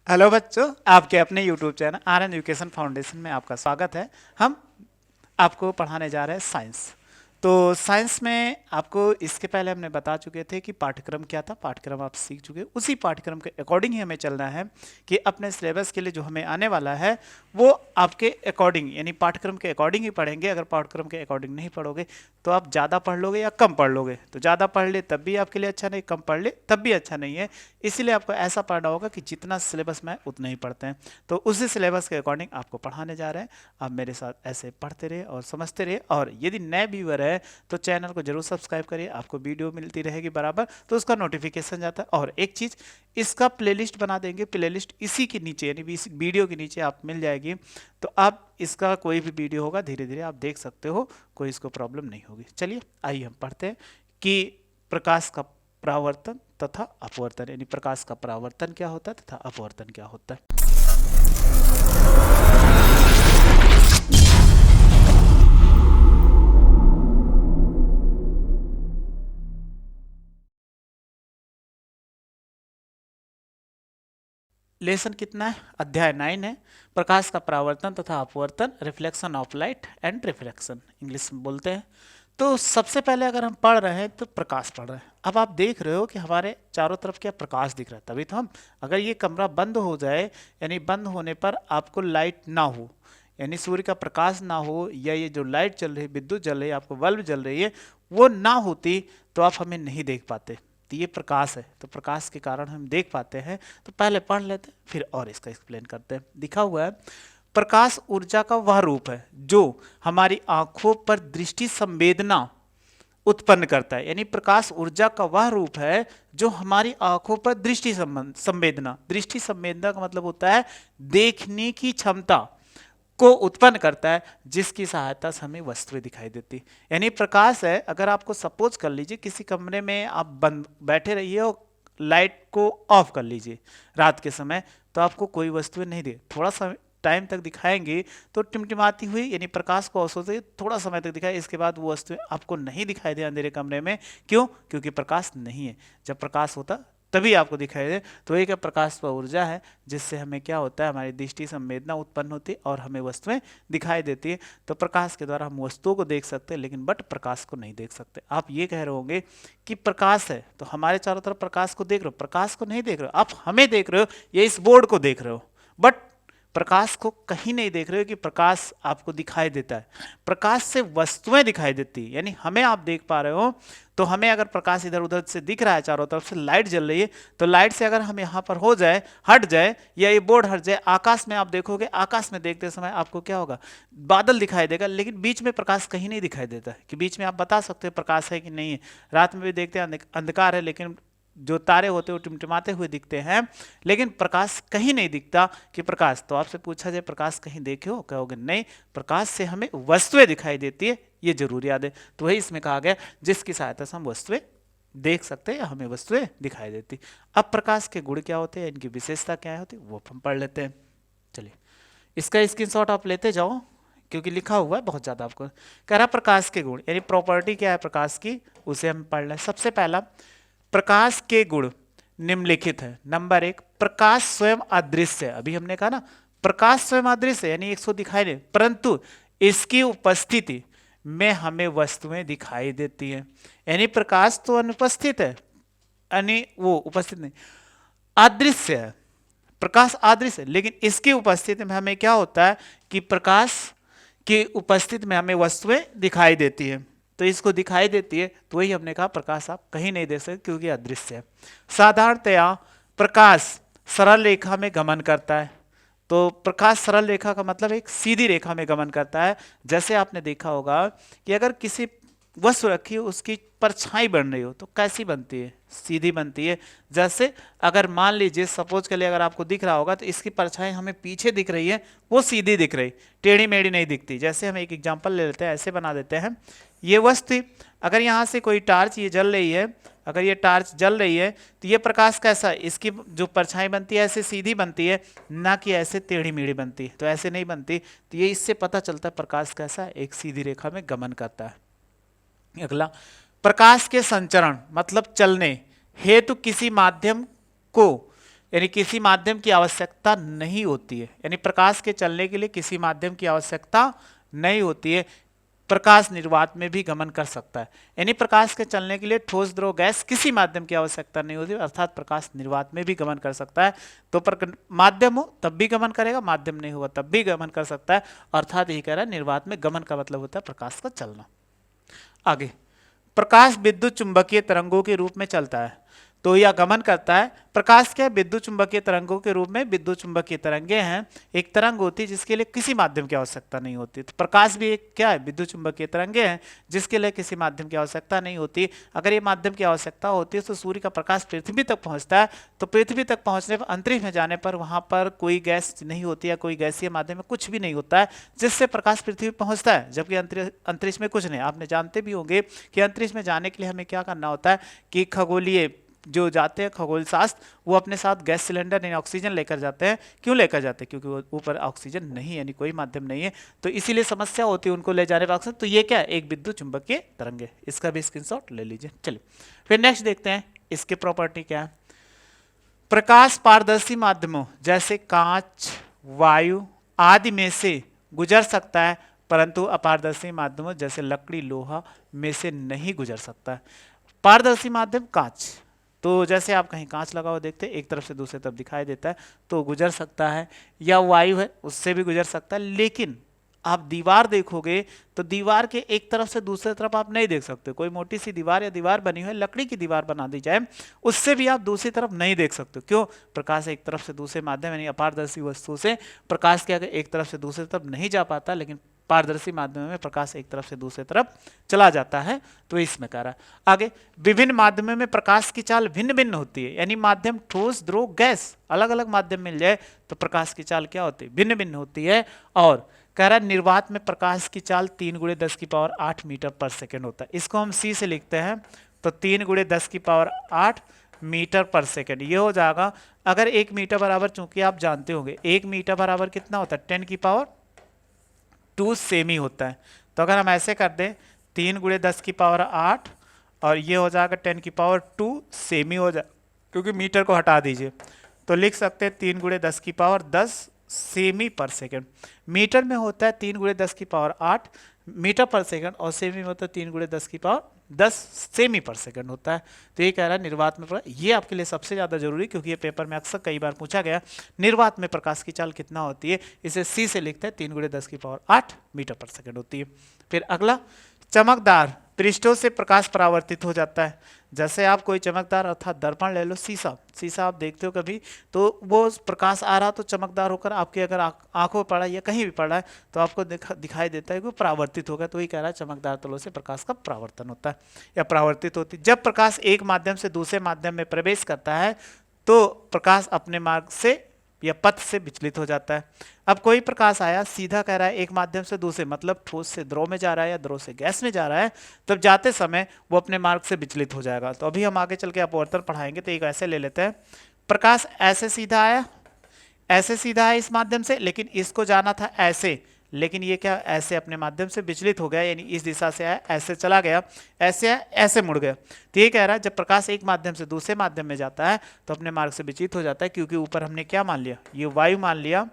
Hello बच्चों, आपके अपने YouTube channel are education foundation में आपका स्वागत है। हम आपको पढ़ाने जा रहे हैं साइंस। तो साइंस में आपको इसके पहले हमने बता चुके थे कि पाठ्यक्रम क्या था। पाठ्यक्रम आप सीख चुके, उसी पाठ्यक्रम के अकॉर्डिंग ही हमें चलना है कि अपने सिलेबस के लिए जो हमें आने वाला है वो आपके अकॉर्डिंग यानी पाठ्यक्रम के अकॉर्डिंग ही पढ़ेंगे। अगर पाठ्यक्रम के अकॉर्डिंग नहीं पढ़ोगे तो आप ज़्यादा पढ़ लोगे या कम पढ़ लोगे। तो ज़्यादा पढ़ ले तब भी आपके लिए अच्छा नहीं, कम पढ़ ले तब भी अच्छा नहीं है। इसीलिए आपको ऐसा पढ़ना होगा कि जितना सिलेबस में उतना ही पढ़ते हैं। तो उसी सिलेबस के अकॉर्डिंग आपको पढ़ाने जा रहे हैं। आप मेरे साथ ऐसे पढ़ते रहे और समझते रहे। और यदि नए व्यूअर है तो चैनल को जरूर सब्सक्राइब करिए, आपको वीडियो मिलती रहेगी बराबर, तो उसका नोटिफिकेशन जाता है। और एक चीज़, इसका प्लेलिस्ट बना देंगे। प्लेलिस्ट इसी के नीचे यानी इस वीडियो के नीचे आप मिल जाएगी। तो आप इसका कोई भी वीडियो होगा धीरे धीरे आप देख सकते हो, कोई इसको प्रॉब्लम नहीं होगी। चलिए आइए हम पढ़ते हैं कि प्रकाश का परावर्तन तथा अपवर्तन, यानी प्रकाश का परावर्तन क्या होता है तथा अपवर्तन क्या होता है। लेसन कितना है? अध्याय 9 है, प्रकाश का परावर्तन तथा अपवर्तन, reflection of light and reflection English में बोलते हैं। तो सबसे पहले अगर हम पढ़ रहे हैं तो प्रकाश पढ़ रहे हैं। अब आप देख रहे हो कि हमारे चारों तरफ क्या प्रकाश दिख रहा है, तभी तो हम, अगर ये कमरा बंद हो जाए यानी बंद होने पर आपको लाइट ना हो, यानी सूर्य का प्रकाश ना हो, या ये जो लाइट चल रही है, विद्युत जल रही है, आपको बल्ब जल रही है, वो ना होती तो आप हमें नहीं देख पाते। तो ये प्रकाश है, तो प्रकाश के कारण हम देख पाते हैं। तो पहले पढ़ लेते हैं फिर और इसका एक्सप्लेन करते हैं। लिखा हुआ है, प्रकाश ऊर्जा का वह रूप है जो हमारी आंखों पर दृष्टि संवेदना उत्पन्न करता है। यानी प्रकाश ऊर्जा का वह रूप है जो हमारी आंखों पर दृष्टि संवेदना, दृष्टि संवेदना का मतलब होता है देखने की क्षमता को उत्पन्न करता है, जिसकी सहायता से हमें वस्तुएं दिखाई देती। यानी प्रकाश है, अगर आपको सपोज कर लीजिए किसी कमरे में आप बंद बैठे रहिए और लाइट को ऑफ कर लीजिए रात के समय, तो आपको कोई वस्तुएं नहीं दे, थोड़ा सा टाइम तक दिखाएंगे तो टिमटिमाती हुई, यानी प्रकाश को औसत से थोड़ा समय तक दिखाए, इसके बाद वो वस्तुएं आपको नहीं दिखाई दे अंधेरे कमरे में। क्यों? क्योंकि प्रकाश नहीं है। जब प्रकाश होता तभी आपको दिखाई दे। तो एक प्रकाश व ऊर्जा है जिससे हमें क्या होता है, हमारी दृष्टि संवेदना उत्पन्न होती है और हमें वस्तुएं दिखाई देती है। तो प्रकाश के द्वारा हम वस्तुओं को देख सकते हैं, लेकिन बट प्रकाश को नहीं देख सकते। आप ये कह रहे होंगे कि प्रकाश है तो हमारे चारों तरफ प्रकाश को देख रहे हो, प्रकाश को नहीं देख रहे हो, आप हमें देख रहे हो या इस बोर्ड को देख रहे हो, बट प्रकाश को कहीं नहीं देख रहे हो कि प्रकाश आपको दिखाई देता है। प्रकाश से वस्तुएं दिखाई देती है, यानी हमें आप देख पा रहे हो। तो हमें अगर प्रकाश इधर उधर से दिख रहा है, चारों तरफ से लाइट जल रही है, तो लाइट से अगर हम यहाँ पर हो जाए, हट जाए, या ये बोर्ड हट जाए, आकाश में आप देखोगे, आकाश में देखते समय आपको क्या होगा, बादल दिखाई देगा, लेकिन बीच में प्रकाश कहीं नहीं दिखाई देता है। कि बीच में आप बता सकते हो प्रकाश है कि नहीं है। रात में भी देखते हैं अंधकार है, लेकिन जो तारे होते हैं वो टिमटिमाते हुए दिखते हैं, लेकिन प्रकाश कहीं नहीं दिखता कि प्रकाश। तो आपसे पूछा जाए प्रकाश कहीं देखे हो, कहोगे नहीं। प्रकाश से हमें वस्तुएं दिखाई देती है, ये जरूर याद है। तो वही इसमें कहा गया जिसकी सहायता से हम वस्तुएं देख सकते हैं या हमें वस्तुएं दिखाई देती। अब प्रकाश के गुण क्या होते हैं, इनकी विशेषता क्या होती है, वो हम पढ़ लेते हैं। चलिए इसका स्क्रीनशॉट आप लेते जाओ, क्योंकि लिखा हुआ है बहुत ज्यादा। आपको कह रहा प्रकाश के गुण यानी प्रॉपर्टी क्या है प्रकाश की, उसे हम पढ़ लें। सबसे पहला, प्रकाश के गुण निम्नलिखित है। नंबर 1, प्रकाश स्वयं अदृश्य है। अभी हमने कहा ना प्रकाश स्वयं अदृश्य है, यानी इसको दिखाई दे, परंतु इसकी उपस्थिति में हमें वस्तुएं दिखाई देती हैं। यानी प्रकाश तो अनुपस्थित है, यानी वो उपस्थित नहीं, अदृश्य है। प्रकाश अदृश्य है, लेकिन इसकी उपस्थिति में हमें क्या होता है कि प्रकाश की उपस्थिति में हमें वस्तुएं दिखाई देती है। तो इसको दिखाई देती है, तो वही हमने कहा प्रकाश आप कहीं नहीं देख सकते क्योंकि अदृश्य है। साधारणतया प्रकाश सरल रेखा में गमन करता है। तो प्रकाश सरल रेखा का मतलब एक सीधी रेखा में गमन करता है। जैसे आपने देखा होगा कि अगर किसी वस्तु रखी हो, उसकी परछाई बन रही हो, तो कैसी बनती है, सीधी बनती है। जैसे अगर मान लीजिए सपोज के लिए अगर आपको दिख रहा होगा तो इसकी परछाई हमें पीछे दिख रही है, वो सीधी दिख रही, टेढ़ी मेढ़ी नहीं दिखती। जैसे हम एक एग्जांपल ले लेते हैं, ऐसे बना देते हैं। ये वस्तु अगर यहाँ से कोई टार्च ये जल रही है, अगर ये टार्च जल रही है तो ये प्रकाश कैसा है, इसकी जो परछाई बनती है ऐसे सीधी बनती है, ना कि ऐसे टेढ़ी मेढ़ी बनती है। तो ऐसे नहीं बनती। तो ये इससे पता चलता है प्रकाश कैसा है, एक सीधी रेखा में गमन करता है। अगला, प्रकाश के संचरण मतलब चलने हेतु किसी माध्यम को यानी किसी माध्यम की आवश्यकता नहीं होती है, यानी प्रकाश के चलने के लिए किसी माध्यम की आवश्यकता नहीं होती है। प्रकाश निर्वात में भी गमन कर सकता है, यानी प्रकाश के चलने के लिए ठोस द्रव गैस किसी माध्यम की आवश्यकता नहीं होती, अर्थात प्रकाश निर्वात में भी गमन कर सकता है। तो माध्यम हो तब भी गमन करेगा, माध्यम नहीं हुआ तब भी गमन कर सकता है, अर्थात यही कह रहा है निर्वात में गमन का मतलब होता है प्रकाश का चलना। आगे, प्रकाश विद्युत चुंबकीय तरंगों के रूप में चलता है तो यह गमन करता है। प्रकाश क्या विद्युत चुंबकीय तरंगों के रूप में, विद्युत चुंबकीय तरंगे हैं, एक तरंग होती है जिसके लिए किसी माध्यम की आवश्यकता नहीं होती। तो प्रकाश भी एक क्या है, विद्युत चुंबकीय तरंगे हैं जिसके लिए किसी माध्यम की आवश्यकता नहीं होती। अगर ये माध्यम की आवश्यकता होती है तो सूर्य का प्रकाश पृथ्वी तक पहुंचता है, तो पृथ्वी तक पहुंचने पर अंतरिक्ष में जाने पर वहां पर कोई गैस नहीं होती है, कोई गैसीय माध्यम में कुछ भी नहीं होता है जिससे प्रकाश पृथ्वी पहुंचता है, जबकि अंतरिक्ष में कुछ नहीं। आपने जानते भी होंगे कि अंतरिक्ष में जाने के लिए हमें क्या करना होता है कि खगोलीय जो जाते हैं खगोल शास्त्र, वो अपने साथ गैस सिलेंडर यानी ऑक्सीजन लेकर जाते हैं। क्यों लेकर जाते हैं? क्योंकि ऊपर ऑक्सीजन नहीं, यानी कोई माध्यम नहीं है, तो इसीलिए समस्या होती है उनको ले जाने पर ऑक्सीजन। तो ये क्या है, एक विद्युत चुंबकीय तरंग है, इसका भी स्क्रीनशॉट ले लीजिए। चलिए फिर नेक्स्ट देखते हैं इसके प्रॉपर्टी क्या है। प्रकाश पारदर्शी माध्यमों जैसे कांच, वायु आदि में से गुजर सकता है, परंतु अपारदर्शी माध्यमों जैसे लकड़ी, लोहा में से नहीं गुजर सकता है। पारदर्शी माध्यम कांच, तो जैसे आप कहीं कांच लगा हुआ देखते हैं, एक तरफ से दूसरी तरफ दिखाई देता है तो गुजर सकता है, या वायु है उससे भी गुजर सकता है। लेकिन आप दीवार देखोगे तो दीवार के एक तरफ से दूसरी तरफ आप नहीं देख सकते। कोई मोटी सी दीवार या दीवार बनी हुई है, लकड़ी की दीवार बना दी जाए, उससे भी आप दूसरी तरफ नहीं देख सकते। क्यों? प्रकाश एक तरफ से दूसरे माध्यम यानी अपारदर्शी वस्तु से प्रकाश के एक तरफ से दूसरी तरफ नहीं जा पाता, लेकिन पारदर्शी माध्यम में प्रकाश एक तरफ से दूसरी तरफ चला जाता है, तो इसमें कह रहा है। आगे, विभिन्न माध्यमों में प्रकाश की चाल भिन्न भिन्न होती है, यानी माध्यम ठोस, द्रव, गैस अलग अलग माध्यम मिल जाए तो प्रकाश की चाल क्या होती है, भिन्न भिन्न होती है। और कह रहा है निर्वात में प्रकाश की चाल 3 × 10⁸ मीटर पर सेकेंड होता है। इसको हम सी से लिखते हैं तो 3 × 10⁸ मीटर पर सेकेंड ये हो जाएगा। अगर 1 मीटर बराबर, चूंकि आप जानते होंगे 1 मीटर बराबर कितना होता है, 10⁻² सेमी होता है। तो अगर हम ऐसे कर दें 3 × 10⁸ और ये हो जाएगा 10⁻² सेमी हो जाए, क्योंकि मीटर को हटा दीजिए तो लिख सकते हैं 3 × 10⁻10 सेमी पर सेकेंड। मीटर में होता है 3 × 10⁸ मीटर पर सेकेंड, और सेमी में होता है 3 × 10⁻10 सेमी पर सेकेंड होता है। तो ये कह रहा है निर्वात में ये आपके लिए सबसे ज़्यादा जरूरी, क्योंकि ये पेपर में अक्सर कई बार पूछा गया, निर्वात में प्रकाश की चाल कितना होती है, इसे सी से लिखते हैं 3 × 10⁸ मीटर पर सेकेंड होती है। फिर अगला, चमकदार पृष्ठों से प्रकाश परावर्तित हो जाता है। जैसे आप कोई चमकदार अर्थात दर्पण ले लो, शीशा आप देखते हो कभी, तो वो प्रकाश आ रहा तो चमकदार होकर आपके अगर आंखों पर पड़ा या कहीं भी पड़ा है तो आपको दिखाई देता है कि वो परावर्तित होगा। तो वही कह रहा है चमकदार तलों से प्रकाश का परावर्तन होता है या परावर्तित होती है। जब प्रकाश एक माध्यम से दूसरे माध्यम में प्रवेश करता है तो प्रकाश अपने मार्ग से या पथ से विचलित हो जाता है। अब कोई प्रकाश आया सीधा, कह रहा है एक माध्यम से दूसरे, मतलब ठोस से द्रव में जा रहा है या द्रव से गैस में जा रहा है, तब जाते समय वो अपने मार्ग से विचलित हो जाएगा। तो अभी हम आगे चल के अपवर्तन पढ़ाएंगे, तो एक ऐसे ले लेते हैं। प्रकाश ऐसे सीधा आया, ऐसे सीधा है इस माध्यम से, लेकिन इसको जाना था ऐसे, लेकिन ये क्या ऐसे अपने माध्यम से विचलित हो गया, यानी इस दिशा से आया ऐसे चला गया, ऐसे आया ऐसे मुड़ गया। तो ये कह रहा है जब प्रकाश एक माध्यम से दूसरे माध्यम में जाता है तो अपने मार्ग से विचलित हो जाता है, क्योंकि ऊपर हमने क्या मान लिया, ये वायु मान लिया,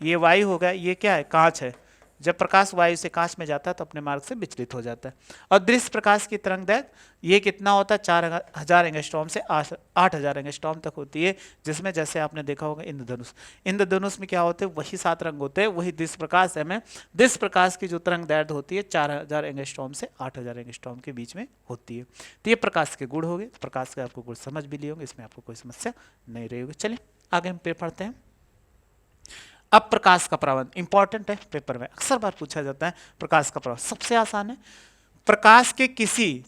ये वायु हो गया, ये क्या है, कांच है। जब प्रकाश वायु से कांच में जाता है तो अपने मार्ग से विचलित हो जाता है। और दृश्य प्रकाश की तरंगदैर्घ्य ये कितना होता है, 4000 एंगस्ट्रॉम से 8000 एंगस्ट्रॉम तक होती है, जिसमें जैसे आपने देखा होगा इंद्रधनुष, इंद्रधनुष में क्या होते हैं, वही 7 रंग होते हैं, वही दृश्य प्रकाश है। में दृश्य प्रकाश की जो तरंगदैर्घ्य होती है 4000 एंगस्ट्रॉम से 8000 एंगस्ट्रॉम के बीच में होती है। तो ये प्रकाश के गुण हो गए। प्रकाश के आपको गुण समझ भी लिए होंगे, इसमें आपको कोई समस्या नहीं रही होगी। चलिए आगे हम पढ़ते हैं। अब प्रकाश का परावर्तन इंपॉर्टेंट है, पेपर में अक्सर बार पूछा जाता है। प्रकाश का परावर्तन सबसे आसान है। प्रकाश के किसी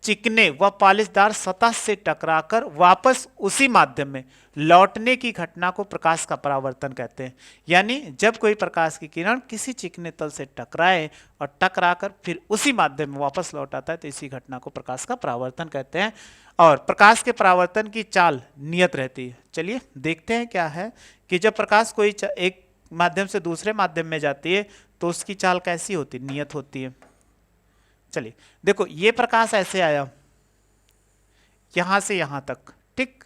चिकने व पॉलिशदार सतह से टकराकर वापस उसी माध्यम में लौटने की घटना को प्रकाश का परावर्तन कहते हैं। यानी जब कोई प्रकाश की किरण किसी चिकने तल से टकराए और टकराकर फिर उसी माध्यम में वापस लौट आता है तो इसी घटना को प्रकाश का परावर्तन कहते हैं। और प्रकाश के परावर्तन की चाल नियत रहती है। चलिए देखते हैं क्या है कि जब प्रकाश कोई एक माध्यम से दूसरे माध्यम में जाती है तो उसकी चाल कैसी होती है, नियत होती है। चलिए देखो, ये प्रकाश ऐसे आया यहां से यहां तक, ठीक।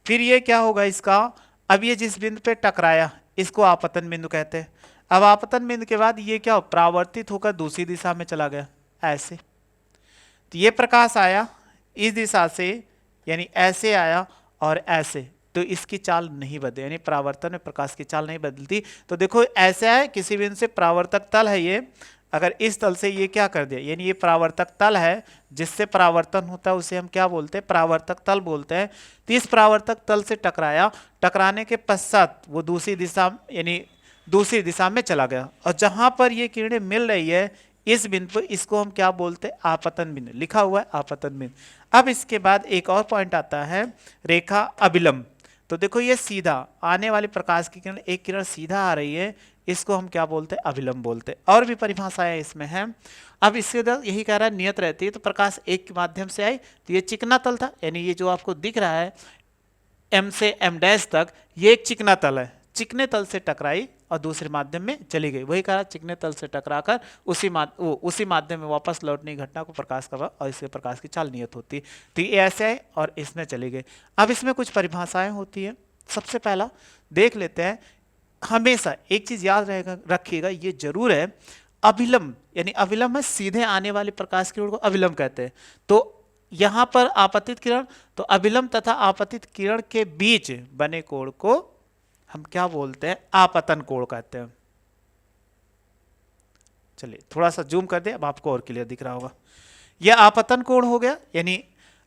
फिर ये क्या होगा इसका, अब ये जिस बिंदु पे टकराया इसको आपतन बिंदु कहते हैं। अब आपतन बिंदु के बाद ये क्या परावर्तित होकर दूसरी दिशा में चला गया ऐसे। तो ये प्रकाश आया इस दिशा से, यानी ऐसे आया और ऐसे, तो इसकी चाल नहीं बदली, यानी परावर्तन में प्रकाश की चाल नहीं बदलती। तो देखो ऐसा है, किसी बिंदु से परावर्तक तल है ये, अगर इस तल से ये क्या कर दिया, यानी ये परावर्तक तल है जिससे परावर्तन होता है, उसे हम क्या बोलते हैं, परावर्तक तल बोलते हैं। तो इस परावर्तक तल से टकराया, टकराने के पश्चात वो दूसरी दिशा, यानी दूसरी दिशा में चला गया, और जहां पर ये किरणें मिल रही है इस बिंदु पर, इसको हम क्या बोलते हैं, आपतन बिंदु, लिखा हुआ है आपतन बिंदु। अब इसके बाद एक और पॉइंट आता है, रेखा अभिलंब। तो देखो ये सीधा आने वाली प्रकाश की किरण, एक किरण सीधा आ रही है, इसको हम क्या बोलते हैं, अभिलंब बोलते हैं। और भी परिभाषाएं इसमें हैं। अब इसके बाद यही कह रहा है नियत रहती है, तो प्रकाश एक के माध्यम से आई, तो ये चिकना तल था, यानी ये जो आपको दिख रहा है M से M डैश तक, ये एक चिकना तल है, चिकने तल से टकराई और दूसरे माध्यम में चली गई। वही कहा चिकने तल से टकराकर उसी माध्यम में वापस लौटने की घटना को प्रकाश का, और इससे प्रकाश की चाल नियत होती। तो ये ऐसे आए और इसमें चली गई। अब इसमें कुछ परिभाषाएं होती है। सबसे पहला देख लेते हैं, हमेशा एक चीज याद रखिएगा, ये जरूर है, अभिलंब, यानी अभिलंब है सीधे आने वाली प्रकाश किरण को अभिलंब कहते हैं। तो यहां पर आपतित किरण, तो अभिलंब तथा आपतित किरण के बीच बने कोण को हम क्या बोलते हैं, आपतन कोण कहते हैं। चलिए थोड़ा सा जूम कर दे, अब आपको और क्लियर दिख रहा होगा। यह आपतन कोण हो गया, यानी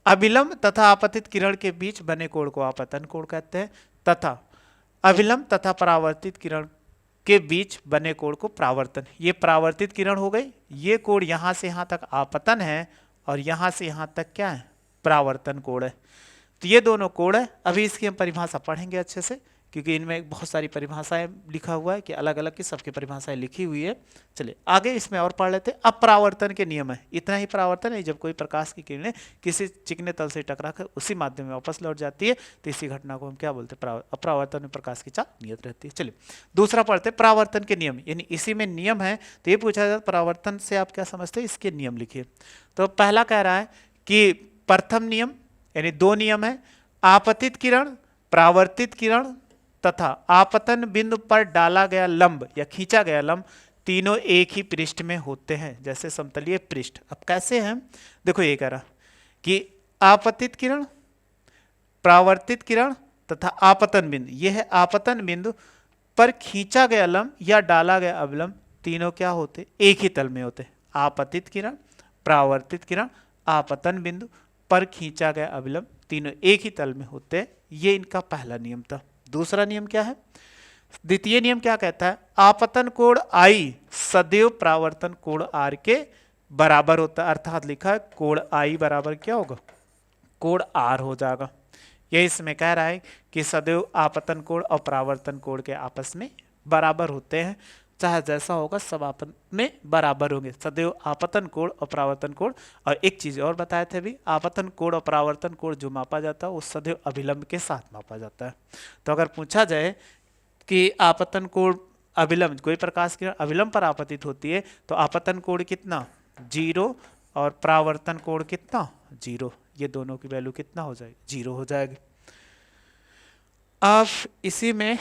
अभिलंब तथा आपतित किरण के बीच बने कोण को आपतन कोण कहते हैं, तथा अभिलंब तथा परावर्तित किरण के बीच बने कोण को परावर्तन। ये परावर्तित किरण हो गई, ये कोण यहां से यहां तक आपतन है और यहां से यहां तक क्या है, परावर्तन कोण है। तो ये दोनों कोण है। अभी इसकी हम परिभाषा पढ़ेंगे अच्छे से, क्योंकि इनमें बहुत सारी परिभाषाएं लिखा हुआ है कि अलग अलग की सबकी परिभाषाएं लिखी हुई है। चलिए आगे इसमें और पढ़ लेते हैं। अब परावर्तन के नियम है, इतना ही परावर्तन है, जब कोई प्रकाश की किरणें किसी चिकने तल से टकराकर उसी माध्यम में वापस लौट जाती है, तो इसी घटना को हम क्या बोलते हैं, परावर्तन में प्रकाश की चाल नियत रहती है। चलिए दूसरा पढ़ते हैं, परावर्तन के नियम, यानी इसी में नियम है। तो ये पूछा जाता है परावर्तन से आप क्या समझते हैं, इसके नियम लिखिए। तो पहला कह रहा है कि प्रथम नियम, यानी दो नियम है, आपतित किरण, परावर्तित किरण तथा आपतन बिंदु पर डाला गया लंब या खींचा गया लंब, तीनों एक ही पृष्ठ में होते हैं, जैसे समतलीय पृष्ठ। अब कैसे हैं, देखो ये कह रहा कि आपतित किरण, परावर्तित किरण तथा आपतन बिंदु, यह है आपतन बिंदु पर खींचा गया लंब या डाला गया अवलंब, तीनों क्या होते, एक ही तल में होते। आपतित किरण, परावर्तित किरण, आपतन बिंदु पर खींचा गया अवलंब, तीनों एक ही तल में होते। ये इनका पहला नियम था। दूसरा नियम क्या है, द्वितीय नियम क्या कहता है, आपतन कोण आई सदैव परावर्तन कोण आर के बराबर होता है। अर्थात लिखा है कोण आई बराबर क्या होगा, कोण आर हो जाएगा। ये इसमें कह रहा है कि सदैव आपतन कोण और परावर्तन कोण के आपस में बराबर होते हैं, चाहे जैसा होगा सब आपस में बराबर होंगे, सदैव आपतन कोण और परावर्तन कोण। और एक चीज और बताए थे भी, आपतन कोण और परावर्तन कोण जो मापा जाता है वो सदैव अभिलंब के साथ मापा जाता है। तो अगर पूछा जाए कि आपतन कोण अभिलंब, कोई प्रकाश किरण अभिलंब पर आपतित होती है, तो आपतन कोण कितना, 0, और परावर्तन कोण कितना, 0। ये दोनों की वैल्यू कितना हो जाएगी, 0 हो जाएगी। अब इसी में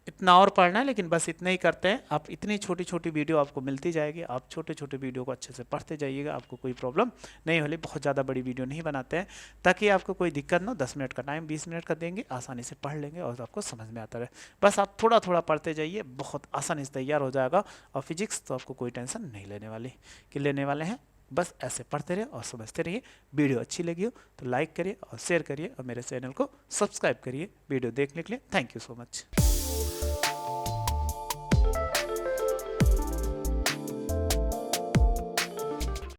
इतना और पढ़ना है, लेकिन बस इतना ही करते हैं। आप इतनी छोटी छोटी वीडियो आपको मिलती जाएगी, आप छोटे छोटे वीडियो को अच्छे से पढ़ते जाइएगा, आपको कोई प्रॉब्लम नहीं होगी। बहुत ज़्यादा बड़ी वीडियो नहीं बनाते हैं ताकि आपको कोई दिक्कत ना हो। 10 मिनट का टाइम, 20 मिनट का देंगे, आसानी से पढ़ लेंगे और आपको समझ में आता रहे। बस आप थोड़ा थोड़ा पढ़ते जाइए, बहुत आसानी से तैयार हो जाएगा। और फिजिक्स तो आपको कोई टेंशन नहीं लेने वाली, कि लेने वाले हैं, बस ऐसे पढ़ते रहिए और समझते रहिए। वीडियो अच्छी लगी हो तो लाइक करिए और शेयर करिए और मेरे चैनल को सब्सक्राइब करिए। वीडियो देखने के लिए थैंक यू सो मच।